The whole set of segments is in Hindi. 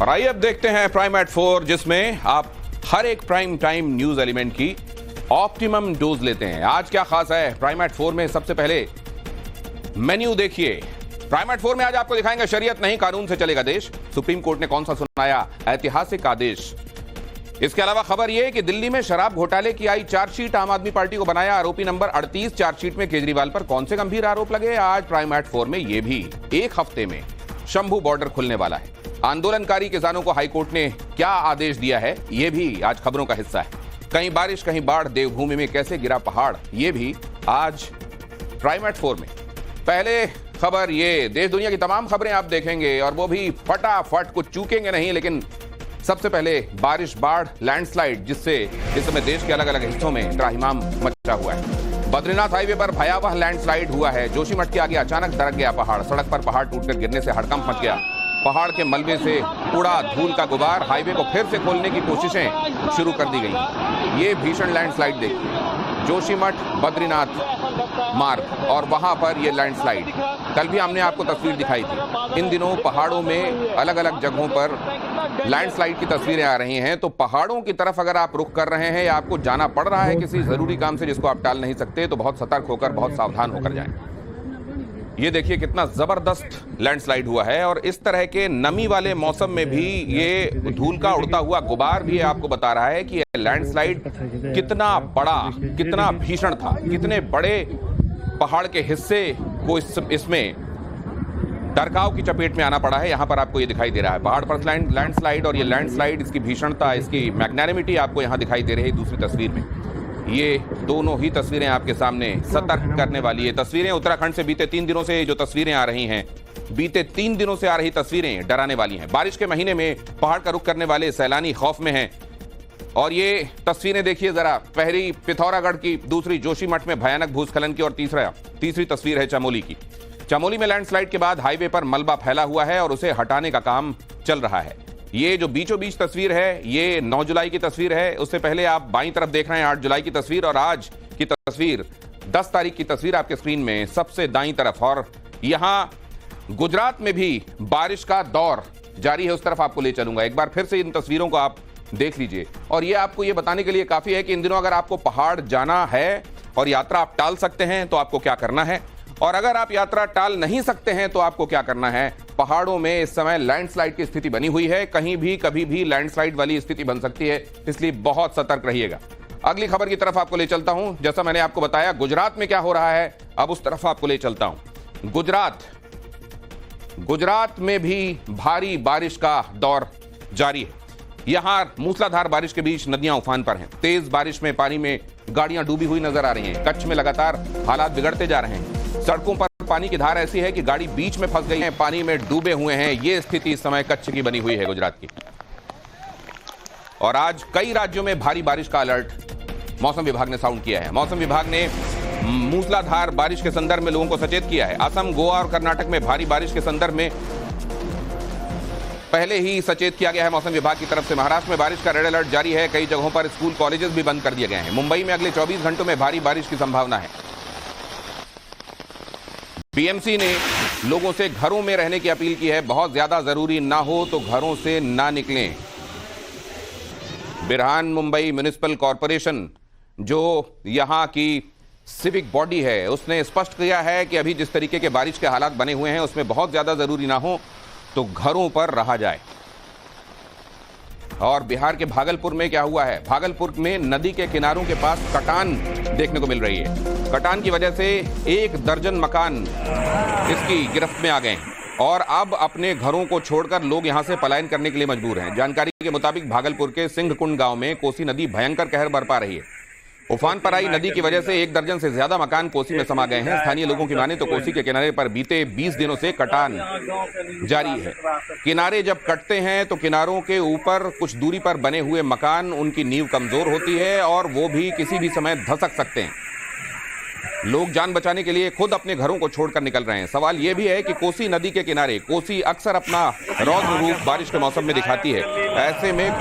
और आइए अब देखते हैं प्राइम एट 4, जिसमें आप हर एक प्राइम टाइम न्यूज एलिमेंट की ऑप्टिमम डोज लेते हैं। आज क्या खास है प्राइम एट 4 में? सबसे पहले मेन्यू देखिए। प्राइम एट 4 में आज आपको दिखाएंगे शरीयत नहीं कानून से चलेगा देश, सुप्रीम कोर्ट ने कौन सा सुनाया ऐतिहासिक आदेश। इसके अलावा खबर यह कि दिल्ली में शराब घोटाले की आई चार्जशीट, आम आदमी पार्टी को बनाया आरोपी नंबर 38। चार्जशीट में केजरीवाल पर कौन से गंभीर आरोप लगे, आज प्राइम एट 4 में यह भी। एक हफ्ते में शंभू बॉर्डर खुलने वाला है, आंदोलनकारी किसानों को हाईकोर्ट ने क्या आदेश दिया है, यह भी आज खबरों का हिस्सा है। कहीं बारिश कहीं बाढ़, देवभूमि में कैसे गिरा पहाड़, यह भी आज प्राइम एट 4 में। पहले खबर ये, देश दुनिया की तमाम खबरें आप देखेंगे और वो भी फटाफट, कुछ चूकेंगे नहीं। लेकिन सबसे पहले बारिश, बाढ़, लैंडस्लाइड, जिससे इस समय देश के अलग अलग हिस्सों में त्राहिमाम मचा हुआ है। बद्रीनाथ हाईवे पर भयावह लैंडस्लाइड हुआ है। जोशीमठ के आगे अचानक दरक गया पहाड़, सड़क पर पहाड़ टूटकर गिरने से हड़कंप मच गया। पहाड़ के मलबे से उड़ा धूल का गुबार, हाईवे को फिर से खोलने की कोशिशें शुरू कर दी गई। ये भीषण लैंडस्लाइड देखिए, जोशीमठ बद्रीनाथ मार्ग और वहां पर ये लैंडस्लाइड। कल भी हमने आपको तस्वीर दिखाई थी। इन दिनों पहाड़ों में अलग अलग जगहों पर लैंडस्लाइड की तस्वीरें आ रही हैं। तो पहाड़ों की तरफ अगर आप रुख कर रहे हैं या आपको जाना पड़ रहा है किसी जरूरी काम से जिसको आप टाल नहीं सकते, तो बहुत सतर्क होकर, बहुत सावधान होकर जाएं। ये देखिए कितना जबरदस्त लैंडस्लाइड हुआ है और इस तरह के नमी वाले मौसम में भी ये धूल का उड़ता हुआ गुबार भी आपको बता रहा है कि ये लैंडस्लाइड कितना बड़ा, कितना भीषण था, कितने बड़े पहाड़ के हिस्से को इसमें डरकाव की चपेट में आना पड़ा है। यहां पर आपको ये दिखाई दे रहा है पहाड़ पर लैंडस्लाइड, और ये लैंडस्लाइड, इसकी भीषणता, इसकी मैग्नेनिमिटी आपको यहां दिखाई दे रही है दूसरी तस्वीर में। ये दोनों ही तस्वीरें आपके सामने सतर्क करने वाली है। तस्वीरें उत्तराखंड से बीते 3 दिनों से जो तस्वीरें आ रही हैं, बीते 3 दिनों से आ रही तस्वीरें डराने वाली हैं। बारिश के महीने में पहाड़ का रुख करने वाले सैलानी खौफ में हैं। और ये तस्वीरें देखिए जरा, पहली पिथौरागढ़ की, दूसरी जोशीमठ में भयानक भूस्खलन की और तीसरी तस्वीर है चमोली की। चमोली में लैंडस्लाइड के बाद हाईवे पर मलबा फैला हुआ है और उसे हटाने का काम चल रहा है। ये जो बीचों बीच तस्वीर है, ये 9 जुलाई की तस्वीर है। उससे पहले आप बाईं तरफ देख रहे हैं 8 जुलाई की तस्वीर, और आज की तस्वीर 10 तारीख की तस्वीर आपके स्क्रीन में सबसे दाईं तरफ। और यहां गुजरात में भी बारिश का दौर जारी है, उस तरफ आपको ले चलूंगा। एक बार फिर से इन तस्वीरों को आप देख लीजिए और ये आपको ये बताने के लिए काफी है कि इन दिनों अगर आपको पहाड़ जाना है और यात्रा आप टाल सकते हैं तो आपको क्या करना है, और अगर आप यात्रा टाल नहीं सकते हैं तो आपको क्या करना है। पहाड़ों में इस समय लैंडस्लाइड की स्थिति बनी हुई है, कहीं भी कभी भी लैंडस्लाइड वाली स्थिति बन सकती है, इसलिए बहुत सतर्क रहिएगा। अगली खबर की तरफ आपको ले चलता हूं। जैसा मैंने आपको बताया गुजरात में क्या हो रहा है, अब उस तरफ आपको ले चलता हूं। गुजरात में भी भारी बारिश का दौर जारी है। यहां मूसलाधार बारिश के बीच नदियां उफान पर हैं। तेज बारिश में पानी में गाड़ियां डूबी हुई नजर आ रही हैं। कच्छ में लगातार हालात बिगड़ते जा रहे हैं। सड़कों पर पानी की धार ऐसी है कि गाड़ी बीच में फंस गई है, पानी में डूबे हुए हैं। ये स्थिति इस समय कच्छ की बनी हुई है, गुजरात की। और आज कई राज्यों में भारी बारिश का अलर्ट मौसम विभाग ने साउंड किया है। मौसम विभाग ने मूसलाधार बारिश के संदर्भ में लोगों को सचेत किया है। असम, गोवा और कर्नाटक में भारी बारिश के संदर्भ में पहले ही सचेत किया गया है मौसम विभाग की तरफ से। महाराष्ट्र में बारिश का रेड अलर्ट जारी है। कई जगहों पर स्कूल, कॉलेजेस भी बंद कर दिए गए हैं। मुंबई में अगले 24 घंटों में भारी बारिश की संभावना है। बीएमसी ने लोगों से घरों में रहने की अपील की है। बहुत ज्यादा जरूरी ना हो तो घरों से ना निकलें। बिरहान मुंबई म्युनिसिपल कॉरपोरेशन, जो यहां की सिविक बॉडी है, उसने स्पष्ट किया है कि अभी जिस तरीके के बारिश के हालात बने हुए हैं उसमें बहुत ज्यादा जरूरी ना हो तो घरों पर रहा जाए। और बिहार के भागलपुर में क्या हुआ है, भागलपुर में नदी के किनारों के पास कटान देखने को मिल रही है। कटान की वजह से 1 दर्जन मकान इसकी गिरफ्त में आ गए हैं और अब अपने घरों को छोड़कर लोग यहां से पलायन करने के लिए मजबूर हैं। जानकारी के मुताबिक भागलपुर के सिंघकुंड गांव में कोसी नदी भयंकर कहर बरपा रही है। उफान पर आई नदी की वजह से 1 दर्जन से ज्यादा मकान कोसी में समा गए हैं। स्थानीय लोगों की माने तो कोसी के किनारे पर बीते 20 दिनों से कटान जारी है। किनारे जब कटते हैं तो किनारों के ऊपर कुछ दूरी पर बने हुए मकान, उनकी नींव कमजोर होती है और वो भी किसी भी समय धसक सकते हैं। लोग जान बचाने के लिए खुद अपने घरों को छोड़कर निकल रहे हैं। सवाल यह भी है कि कोसी नदी के किनारे, कोसी अक्सर अपना रौद्र रूप बारिश के मौसम में दिखाती है। ऐसे में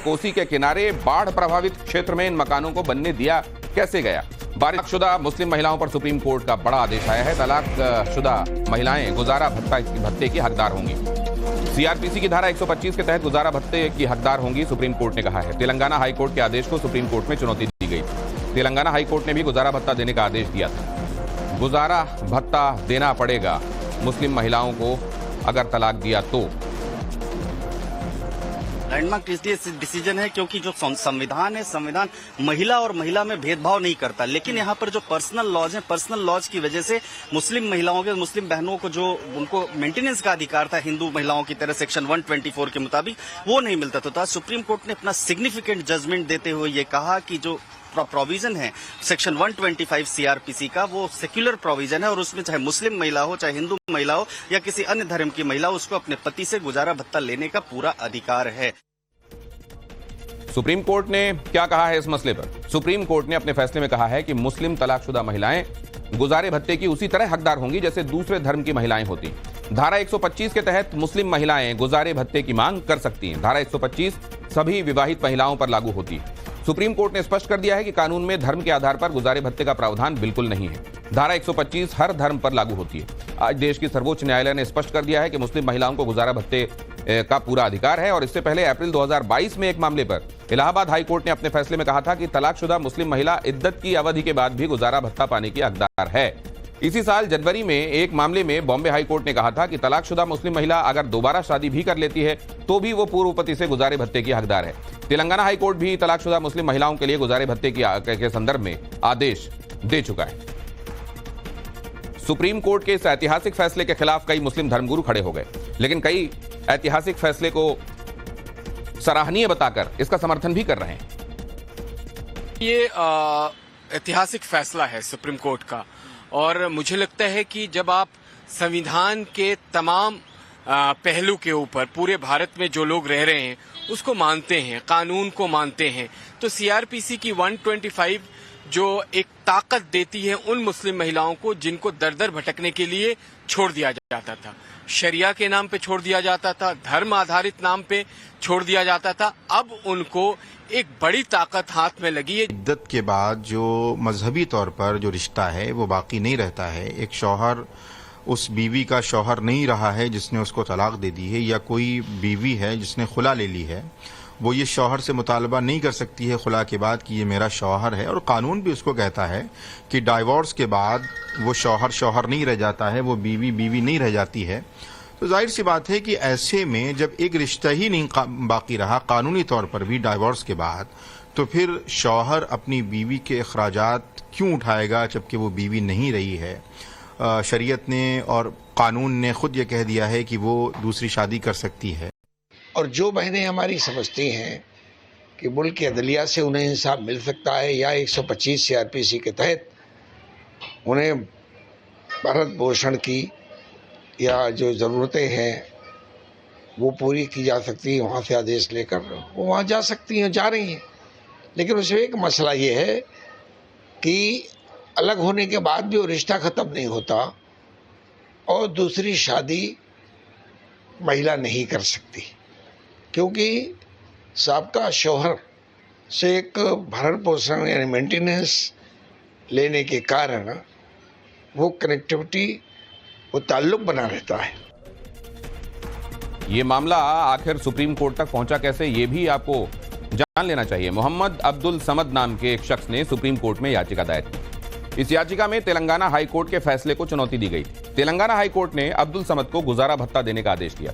कोसी के किनारे बाढ़ प्रभावित क्षेत्र में इन मकानों को बनने दिया कैसे गया। तलाकशुदा मुस्लिम महिलाओं पर सुप्रीम कोर्ट का बड़ा आदेश आया है। तलाकशुदा महिलाएं गुजारा भत्ते की हकदार होंगी। सीआरपीसी की धारा 125 के तहत गुजारा भत्ते की हकदार होंगी, सुप्रीम कोर्ट ने कहा है। तेलंगाना हाई कोर्ट के आदेश को सुप्रीम कोर्ट में चुनौती दी गई थी। तेलंगाना हाई कोर्ट ने भी गुजारा भत्ता देने का आदेश दिया था। गुजारा भत्ता देना पड़ेगा मुस्लिम महिलाओं को अगर तलाक दिया तो। लैंडमार्क डिसीजन है, क्योंकि जो संविधान है, संविधान महिला और महिला में भेदभाव नहीं करता। लेकिन यहाँ पर जो पर्सनल लॉज हैं, पर्सनल लॉज की वजह से मुस्लिम महिलाओं के, मुस्लिम बहनों को जो उनको मेंटेनेंस का अधिकार था हिंदू महिलाओं की तरह सेक्शन 124 के मुताबिक, वो नहीं मिलता था। सुप्रीम कोर्ट ने अपना सिग्निफिकेंट जजमेंट देते हुए ये कहा कि जो प्रोविजन है सेक्शन 125 सीआरपीसी का, वो सेक्युलर प्रोविजन है और उसमें चाहे मुस्लिम महिला हो, चाहे हिंदू महिला हो या किसी अन्य धर्म की महिला हो, उसको अपने पति से गुजारा भत्ता लेने का पूरा अधिकार है। सुप्रीम कोर्ट ने क्या कहा है इस मसले पर? सुप्रीम कोर्ट ने अपने फैसले में कहा है कि मुस्लिम तलाकशुदा महिलाएं गुजारे भत्ते की उसी तरह हकदार होंगी जैसे दूसरे धर्म की महिलाएं होती। धारा 125 के तहत मुस्लिम महिलाएं गुजारे भत्ते की मांग कर सकती हैं। धारा 125 सभी विवाहित महिलाओं पर लागू होती है। सुप्रीम कोर्ट ने स्पष्ट कर दिया है कि कानून में धर्म के आधार पर गुजारे भत्ते का प्रावधान बिल्कुल नहीं है। धारा 125 हर धर्म पर लागू होती है। आज देश की सर्वोच्च न्यायालय ने स्पष्ट कर दिया है कि मुस्लिम महिलाओं को गुजारा भत्ते का पूरा अधिकार है। और इससे पहले अप्रैल 2022 में एक मामले पर इलाहाबाद हाई कोर्ट ने अपने फैसले में कहा था कि तलाकशुदा मुस्लिम महिला इद्दत की अवधि के बाद भी गुजारा भत्ता पाने की हकदार है। इसी साल जनवरी में एक मामले में बॉम्बे हाई कोर्ट ने कहा था कि तलाकशुदा मुस्लिम महिला अगर दोबारा शादी भी कर लेती है तो भी वो पूर्व पति से गुजारे भत्ते की हकदार है। तेलंगाना हाई कोर्ट भी तलाकशुदा मुस्लिम महिलाओं के लिए गुजारे भत्ते के संदर्भ में आदेश दे चुका है। सुप्रीम कोर्ट के इस ऐतिहासिक फैसले के खिलाफ कई मुस्लिम धर्मगुरु खड़े हो गए, लेकिन कई ऐतिहासिक फैसले को सराहनीय बताकर इसका समर्थन भी कर रहे हैं। ये ऐतिहासिक फैसला है सुप्रीम कोर्ट का, और मुझे लगता है कि जब आप संविधान के तमाम पहलू के ऊपर पूरे भारत में जो लोग रह रहे हैं उसको मानते हैं, कानून को मानते हैं, तो सीआरपीसी की 125 जो एक ताकत देती है उन मुस्लिम महिलाओं को जिनको दर दर भटकने के लिए छोड़ दिया जाता था, शरिया के नाम पे छोड़ दिया जाता था, धर्म आधारित नाम पे छोड़ दिया जाता था, अब उनको एक बड़ी ताकत हाथ में लगी है। इद्दत के बाद जो मजहबी तौर पर जो रिश्ता है वो बाकी नहीं रहता है। एक शौहर उस बीवी का शौहर नहीं रहा है जिसने उसको तलाक दे दी है, या कोई बीवी है जिसने खुला ले ली है, वो ये शौहर से मुतालबा नहीं कर सकती है खुला के बाद कि ये मेरा शौहर है। और कानून भी उसको कहता है कि डाइवोर्स के बाद वो शौहर शौहर नहीं रह जाता है, वो बीवी बीवी नहीं रह जाती है। तो जाहिर सी बात है कि ऐसे में जब एक रिश्ता ही नहीं बाकी रहा कानूनी तौर पर भी डाइवोर्स के बाद, तो फिर शौहर अपनी बीवी के अखराजात क्यों उठाएगा जबकि वो बीवी नहीं रही है। शरीयत ने और कानून ने खुद ये कह दिया है कि वो दूसरी शादी कर सकती है। और जो बहनें हमारी समझती हैं कि मुल्क की अदलिया से उन्हें इंसाफ मिल सकता है या 125 सीआरपीसी के तहत उन्हें भरण पोषण की या जो ज़रूरतें हैं वो पूरी की जा सकती है, वहाँ से आदेश लेकर वो वहाँ जा सकती हैं, जा रही हैं। लेकिन उसमें एक मसला ये है कि अलग होने के बाद भी वो रिश्ता ख़त्म नहीं होता और दूसरी शादी महिला नहीं कर सकती, क्योंकि साबका शौहर से एक भरण पोषण यानी मेंटेनेंस लेने के कारण वो कनेक्टिविटी, वो ताल्लुक बना रहता है। ये मामला आखिर सुप्रीम कोर्ट तक पहुंचा कैसे, ये भी आपको जान लेना चाहिए। मोहम्मद अब्दुल समद नाम के एक शख्स ने सुप्रीम कोर्ट में याचिका दायर की। इस याचिका में तेलंगाना हाई कोर्ट के फैसले को चुनौती दी गई। तेलंगाना हाई कोर्ट ने अब्दुल समद को गुजारा भत्ता देने का आदेश दिया।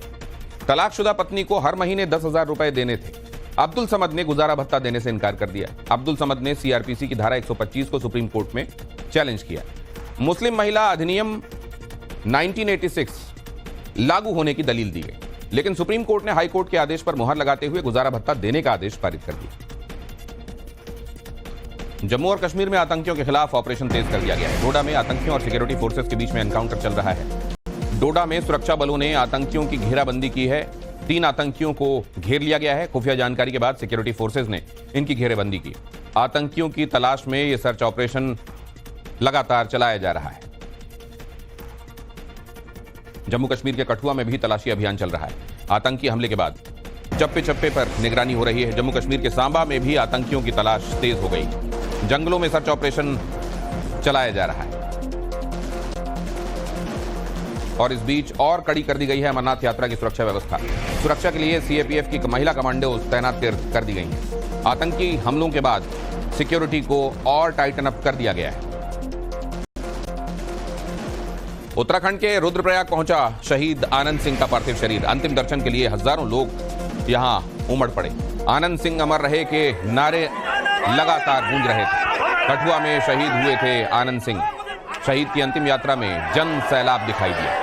तलाकशुदा पत्नी को हर महीने 10,000 रुपए देने थे। अब्दुल समद ने गुजारा भत्ता देने से इनकार कर दिया। अब्दुल समद ने सीआरपीसी की धारा 125 को सुप्रीम कोर्ट में चैलेंज किया। मुस्लिम महिला अधिनियम 1986 लागू होने की दलील दी गई, लेकिन सुप्रीम कोर्ट ने हाई कोर्ट के आदेश पर मुहर लगाते हुए गुजारा भत्ता देने का आदेश पारित कर दिया। जम्मू और कश्मीर में आतंकियों के खिलाफ ऑपरेशन तेज कर दिया गया है। डोडा में आतंकियों और सिक्योरिटी फोर्सेस के बीच में एनकाउंटर चल रहा है। डोडा में सुरक्षा बलों ने आतंकियों की घेराबंदी की है। 3 आतंकियों को घेर लिया गया है। खुफिया जानकारी के बाद सिक्योरिटी फोर्सेस ने इनकी घेरेबंदी की। आतंकियों की तलाश में यह सर्च ऑपरेशन लगातार चलाया जा रहा है। जम्मू कश्मीर के कठुआ में भी तलाशी अभियान चल रहा है। आतंकी हमले के बाद चप्पे चप्पे पर निगरानी हो रही है। जम्मू कश्मीर के सांबा में भी आतंकियों की तलाश तेज हो गई। जंगलों में सर्च ऑपरेशन चलाया जा रहा है। और इस बीच और कड़ी कर दी गई है अमरनाथ यात्रा की सुरक्षा व्यवस्था। सुरक्षा के लिए सीएपीएफ की महिला कमांडोज तैनात कर दी गई हैं। आतंकी हमलों के बाद सिक्योरिटी को और टाइटन अप कर दिया गया है। उत्तराखंड के रुद्रप्रयाग पहुंचा शहीद आनंद सिंह का पार्थिव शरीर। अंतिम दर्शन के लिए हजारों लोग यहां उमड़ पड़े। आनंद सिंह अमर रहे के नारे लगातार गूंज रहे थे। कठुआ में शहीद हुए थे आनंद सिंह। शहीद की अंतिम यात्रा में जन सैलाब दिखाई दिया।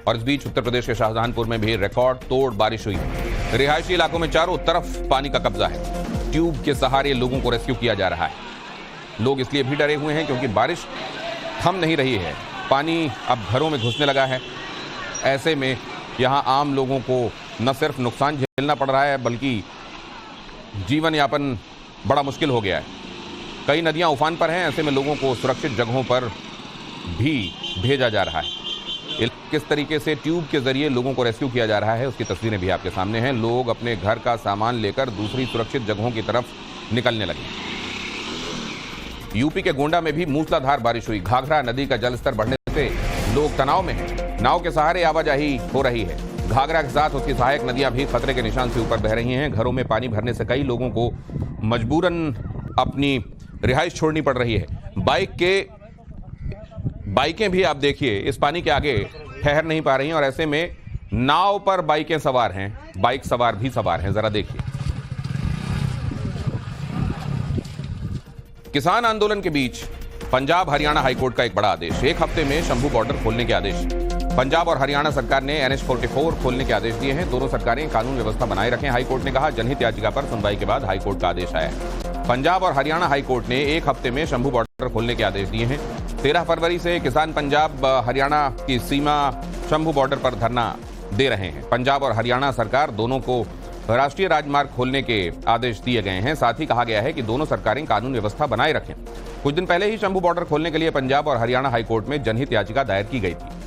और इस बीच उत्तर प्रदेश के शाहजहांपुर में भी रिकॉर्ड तोड़ बारिश हुई। रिहायशी इलाकों में चारों तरफ पानी का कब्जा है। ट्यूब के सहारे लोगों को रेस्क्यू किया जा रहा है। लोग इसलिए भी डरे हुए हैं क्योंकि बारिश थम नहीं रही है। पानी अब घरों में घुसने लगा है। ऐसे में यहां आम लोगों को न सिर्फ नुकसान झेलना पड़ रहा है बल्कि जीवन यापन बड़ा मुश्किल हो गया है। कई नदियां उफान पर हैं। ऐसे में लोगों को सुरक्षित जगहों पर भी भेजा जा रहा है। किस तरीके से ट्यूब के जरिए लोगों को रेस्क्यू किया जा रहा है उसकी तस्वीरें भी आपके सामने हैं। लोग अपने घर का सामान लेकर दूसरी सुरक्षित जगहों की तरफ निकलने लगे। यूपी के गोंडा में भी मूसलाधार बारिश हुई। घाघरा नदी का जलस्तर बढ़ने से लोग तनाव में हैं। नाव के सहारे आवाजाही हो रही है। घाघरा के साथ उसकी सहायक नदियां भी खतरे के निशान से ऊपर बह रही हैं। घरों में पानी भरने से कई लोगों को मजबूरन अपनी रिहाइश छोड़नी पड़ रही है। बाइकें भी आप देखिए इस पानी के आगे ठहर नहीं पा रही हैं और ऐसे में नाव पर बाइकें सवार हैं, बाइक सवार भी सवार हैं। जरा देखिए। किसान आंदोलन के बीच पंजाब हरियाणा हाईकोर्ट का एक बड़ा आदेश। एक हफ्ते में शंभू बॉर्डर खोलने के आदेश। पंजाब और हरियाणा सरकार ने NH-44 खोलने के आदेश दिए हैं। दोनों सरकारें कानून व्यवस्था बनाए रखें। हाईकोर्ट ने कहा। जनहित याचिका पर सुनवाई के बाद हाईकोर्ट का आदेश आया है। पंजाब और हरियाणा हाईकोर्ट ने एक हफ्ते में शंभू बॉर्डर खोलने के आदेश दिए हैं। 13 फरवरी से किसान पंजाब हरियाणा की सीमा शंभू बॉर्डर पर धरना दे रहे हैं। पंजाब और हरियाणा सरकार दोनों को राष्ट्रीय राजमार्ग खोलने के आदेश दिए गए हैं। साथ ही कहा गया है कि दोनों सरकारें कानून व्यवस्था बनाए रखें। कुछ दिन पहले ही शंभू बॉर्डर खोलने के लिए पंजाब और हरियाणा हाईकोर्ट में जनहित याचिका दायर की गई थी।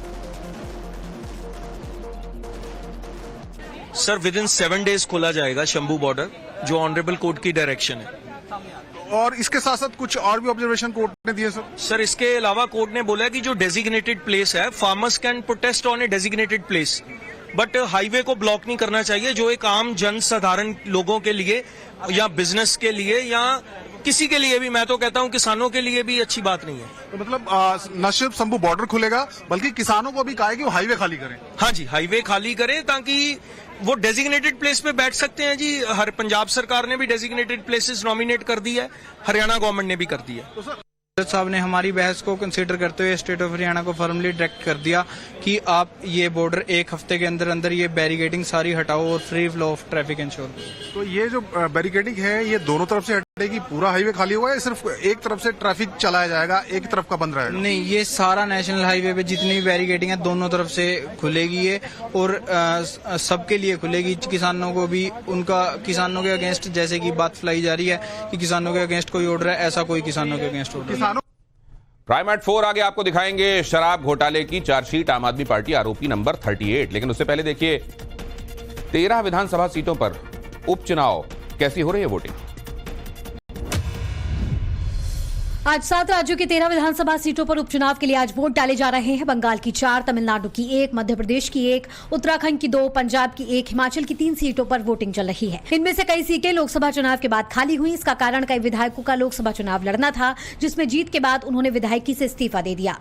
सर विद इन 7 डेज खोला जाएगा शंभू बॉर्डर, जो ऑनरेबल कोर्ट की डायरेक्शन है। और इसके साथ साथ कुछ और भी ऑब्जर्वेशन कोर्ट ने दिए सर। सर इसके अलावा कोर्ट ने बोला है कि जो डेजिग्नेटेड प्लेस है, farmers can protest on A designated place, but highway को ब्लॉक नहीं करना चाहिए, जो एक आम जन साधारण लोगों के लिए या बिजनेस के लिए या किसी के लिए भी, मैं तो कहता हूं किसानों के लिए भी अच्छी बात नहीं है। तो मतलब न सिर्फ शंभू बॉर्डर खुलेगा बल्कि किसानों को भी कहा है कि वो हाईवे खाली करें। हाँ जी, हाईवे खाली करें ताकि वो डेजिग्नेटेड प्लेस पे बैठ सकते हैं जी। हर पंजाब सरकार ने भी डेजिग्नेटेड प्लेसेस नॉमिनेट कर दी है, हरियाणा गवर्नमेंट ने भी कर दी है। तो सर साहब ने हमारी बहस को कंसीडर करते हुए स्टेट ऑफ हरियाणा को फॉर्मली डायरेक्ट कर दिया कि आप ये बॉर्डर एक हफ्ते के अंदर अंदर ये बैरिकेडिंग सारी हटाओ और free flow of traffic ensure करो। तो ये जो बैरिकेडिंग है ये दोनों तरफ से हटेगी, पूरा हाईवे खाली होगा या सिर्फ एक तरफ से ट्रैफिक चलाया जाएगा, एक तरफ का बंद रहेगा? नहीं, ये सारा नेशनल हाईवे पे जितनी भी बैरिकेडिंग है दोनों तरफ से खुलेगी ये, और सबके लिए खुलेगी। किसानों को भी उनका, किसानों के अगेंस्ट जैसे की बात फैलाई जा रही है कि किसानों के अगेंस्ट कोई ऑर्डर है, ऐसा कोई किसानों के अगेंस्ट ऑर्डर नहीं। प्राइम एट 4 आगे आपको दिखाएंगे शराब घोटाले की चार्जशीट, आम आदमी पार्टी आरोपी नंबर 38। लेकिन उससे पहले देखिए 13 विधानसभा सीटों पर उपचुनाव कैसी हो रही है वोटिंग। आज 7 राज्यों की 13 विधानसभा सीटों पर उपचुनाव के लिए आज वोट डाले जा रहे हैं। बंगाल की 4, तमिलनाडु की 1, मध्य प्रदेश की 1, उत्तराखंड की 2, पंजाब की 1, हिमाचल की 3 सीटों पर वोटिंग चल रही है। इनमें से कई सीटें लोकसभा चुनाव के बाद खाली हुई। इसका कारण कई विधायकों का लोकसभा चुनाव लड़ना था, जिसमें जीत के बाद उन्होंने विधायकी से इस्तीफा दे दिया।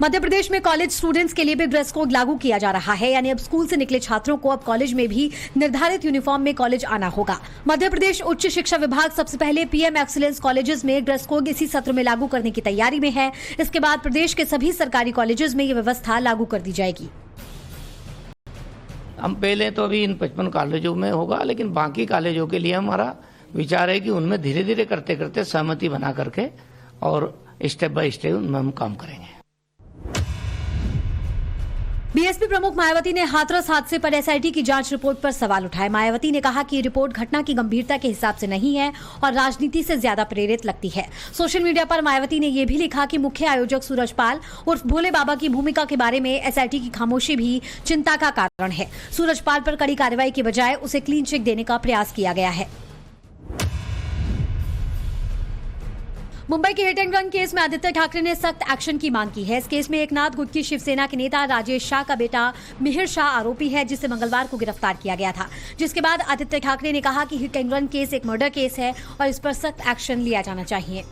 मध्य प्रदेश में कॉलेज स्टूडेंट्स के लिए भी ड्रेस कोड लागू किया जा रहा है, यानी अब स्कूल से निकले छात्रों को अब कॉलेज में भी निर्धारित यूनिफॉर्म में कॉलेज आना होगा। मध्य प्रदेश उच्च शिक्षा विभाग सबसे पहले PM एक्सीलेंस कॉलेजेस में ड्रेस कोड इसी सत्र में लागू करने की तैयारी में है। इसके बाद प्रदेश के सभी सरकारी कॉलेजेस में यह व्यवस्था लागू कर दी जाएगी। हम पहले तो अभी इन 55 कॉलेजों में होगा, लेकिन बाकी कॉलेजों के लिए हमारा विचार है कि उनमें धीरे धीरे करते करते सहमति बना करके और स्टेप बाय स्टेप उनमें हम काम करेंगे। बीएसपी प्रमुख मायावती ने हाथरस हादसे पर एसआईटी की जांच रिपोर्ट पर सवाल उठाए। मायावती ने कहा कि ये रिपोर्ट घटना की गंभीरता के हिसाब से नहीं है और राजनीति से ज्यादा प्रेरित लगती है। सोशल मीडिया पर मायावती ने यह भी लिखा कि मुख्य आयोजक सूरजपाल उर्फ भोले बाबा की भूमिका के बारे में एसआईटी की खामोशी भी चिंता का कारण है। सूरजपाल पर कड़ी कार्रवाई के बजाय उसे क्लीन चिट देने का प्रयास किया गया है। मुंबई के हिट एंड रन केस में आदित्य ठाकरे ने सख्त एक्शन की मांग की है। इस केस में एकनाथ गुट की शिवसेना के नेता राजेश शाह का बेटा मिहिर शाह आरोपी है, जिसे मंगलवार को गिरफ्तार किया गया था, जिसके बाद आदित्य ठाकरे ने कहा कि हिट एंड रन केस एक मर्डर केस है और इस पर सख्त एक्शन लिया जाना चाहिए।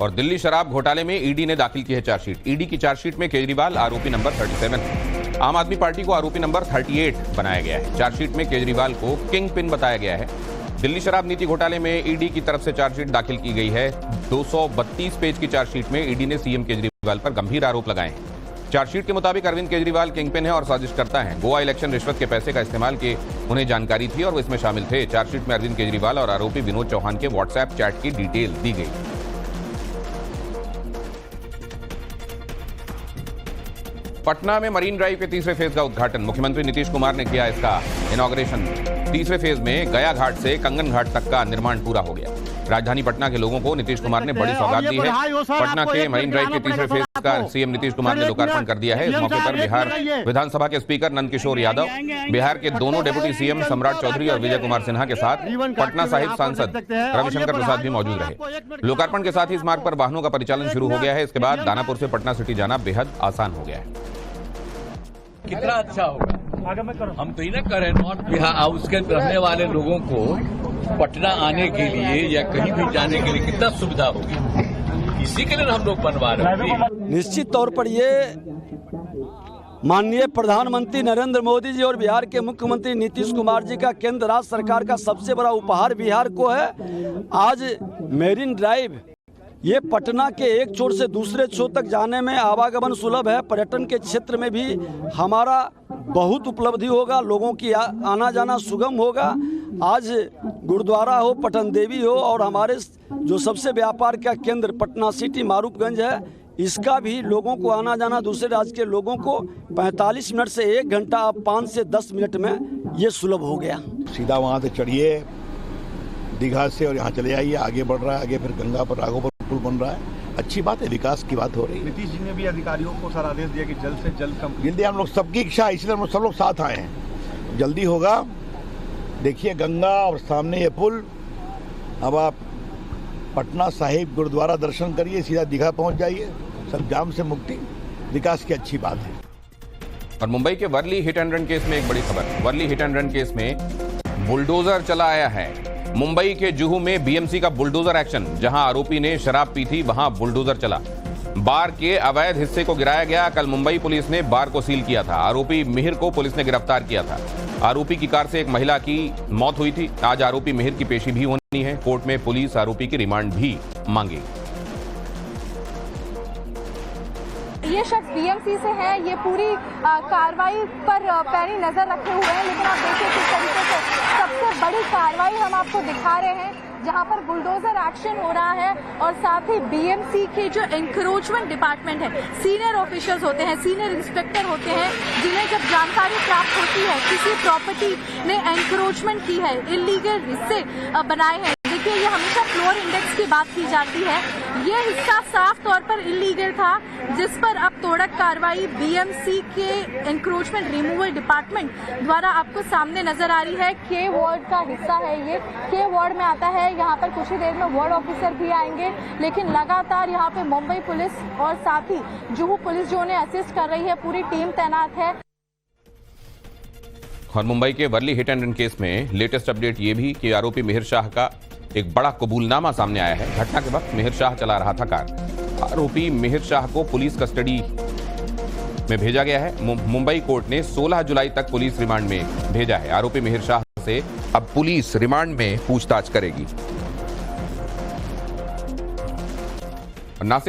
और दिल्ली शराब घोटाले में ईडी ने दाखिल की है चार्जशीट। ईडी की चार्जशीट में केजरीवाल आरोपी नंबर 37, आम आदमी पार्टी को आरोपी नंबर 38 बनाया गया है। चार्जशीट में केजरीवाल को किंग पिन बताया गया है। दिल्ली शराब नीति घोटाले में ईडी की तरफ से चार्जशीट दाखिल की गई है। 232 पेज की चार्जशीट में ईडी ने सीएम केजरीवाल पर गंभीर आरोप लगाए हैं। चार्जशीट के मुताबिक अरविंद केजरीवाल किंगपिन है और साजिश करता है। गोवा इलेक्शन रिश्वत के पैसे का इस्तेमाल की उन्हें जानकारी थी और वो इसमें शामिल थे। चार्जशीट में अरविंद केजरीवाल और आरोपी विनोद चौहान के व्हाट्सएप चैट की डिटेल दी गई। पटना में मरीन ड्राइव के तीसरे फेज का उद्घाटन मुख्यमंत्री नीतीश कुमार ने किया। इसका इनॉग्रेशन। तीसरे फेज में गया घाट से कंगन घाट तक का निर्माण पूरा हो गया। राजधानी पटना के लोगों को नीतीश कुमार ने बड़ी सौगात दी है। पटना के मरीन ड्राइव के तीसरे फेज का सीएम नीतीश कुमार ने लोकार्पण कर दिया है। इस मौके पर बिहार विधानसभा के स्पीकर नंदकिशोर यादव, बिहार के दोनों डिप्टी सीएम सम्राट चौधरी और विजय कुमार सिन्हा के साथ पटना साहिब सांसद रविशंकर प्रसाद भी मौजूद रहे। लोकार्पण के साथ ही इस मार्ग पर वाहनों का परिचालन शुरू हो गया है। इसके बाद दानापुर से पटना सिटी जाना बेहद आसान हो गया है। कितना अच्छा होगा, हम तो ही ना करें। नॉर्थ बिहार उसके रहने वाले लोगों को पटना आने के लिए या कहीं भी जाने के लिए कितना सुविधा होगी, इसी के लिए हम लोग बनवा रहे हैं। निश्चित तौर पर ये माननीय प्रधानमंत्री नरेंद्र मोदी जी और बिहार के मुख्यमंत्री नीतीश कुमार जी का केंद्र राज्य सरकार का सबसे बड़ा उपहार बिहार को है। आज मेरीन ड्राइव ये पटना के एक छोर से दूसरे छोर तक जाने में आवागमन सुलभ है। पर्यटन के क्षेत्र में भी हमारा बहुत उपलब्धि होगा, लोगों की आना जाना सुगम होगा। आज गुरुद्वारा हो, पटन देवी हो और हमारे जो सबसे व्यापार का केंद्र पटना सिटी मारूफगंज है, इसका भी लोगों को आना जाना, दूसरे राज्य के लोगों को 45 मिनट से 1 घंटा अब 5 से 10 मिनट में ये सुलभ हो गया। सीधा वहाँ से चढ़िए दीघा से और यहाँ चले आइए, आगे बढ़ रहा है, आगे फिर गंगा पर राघोपुर पुल बन रहा है। अच्छी बात है, विकास की बात हो रही है। नीतीश जी ने भी अधिकारियों को सर आदेश दिया कि जल्द से जल्द जल्दी हम लोग सबकी इच्छा, इसलिए हम सब लोग साथ आए हैं। जल्दी होगा। देखिए गंगा और सामने ये पुल। अब आप पटना साहिब गुरुद्वारा दर्शन करिए, सीधा दीघा पहुंच जाइए, सब जाम से मुक्ति, विकास की अच्छी बात है। और मुंबई के Worli hit and run case में एक बड़ी खबर। Worli hit and run case में बुलडोजर चला आया है। मुंबई के जुहू में बीएमसी का बुलडोजर एक्शन। जहां आरोपी ने शराब पी थी वहां बुलडोजर चला। बार के अवैध हिस्से को गिराया गया। कल मुंबई पुलिस ने बार को सील किया था। आरोपी मिहिर को पुलिस ने गिरफ्तार किया था। आरोपी की कार से एक महिला की मौत हुई थी। आज आरोपी मिहिर की पेशी भी होनी है। कोर्ट में पुलिस आरोपी की रिमांड भी मांगेगी। ये शख्स बीएमसी से है, ये पूरी कार्रवाई पर पैनी नजर रखे हुए हैं। लेकिन आप देखिए किस तरीके से सबसे बड़ी कार्रवाई हम आपको दिखा रहे हैं, जहां पर बुलडोजर एक्शन हो रहा है और साथ ही बीएमसी के जो एनक्रोचमेंट डिपार्टमेंट है, सीनियर ऑफिशियल्स होते हैं, सीनियर इंस्पेक्टर होते हैं, जिन्हें जब जानकारी प्राप्त होती है किसी प्रॉपर्टी ने एनक्रोचमेंट की है, इलीगल हिस्से बनाए हैं। देखिए ये हमेशा फ्लोर इंडेक्स की बात की जाती है। ये हिस्सा साफ तौर पर इलीगल था, जिस पर अब तोड़क कार्रवाई बीएमसी के एनक्रोचमेंट रिमूवल डिपार्टमेंट द्वारा आपको सामने नजर आ रही है। के वार्ड का हिस्सा है, ये के वार्ड में आता है। यहाँ पर कुछ ही देर में वार्ड ऑफिसर भी आएंगे, लेकिन लगातार यहाँ पे मुंबई पुलिस और साथ ही जुहू पुलिस जो उन्हें असिस्ट कर रही है, पूरी टीम तैनात है। और मुंबई के Worli hit and run case में लेटेस्ट अपडेट ये भी कि आरोपी मिहिर शाह का एक बड़ा कबूलनामा सामने आया है। घटना के वक्त मिहिर शाह चला रहा था कार। आरोपी मिहिर शाह को पुलिस कस्टडी में भेजा गया है। मुंबई कोर्ट ने 16 जुलाई तक पुलिस रिमांड में भेजा है। आरोपी मिहिर शाह से अब पुलिस रिमांड में पूछताछ करेगी। नासिक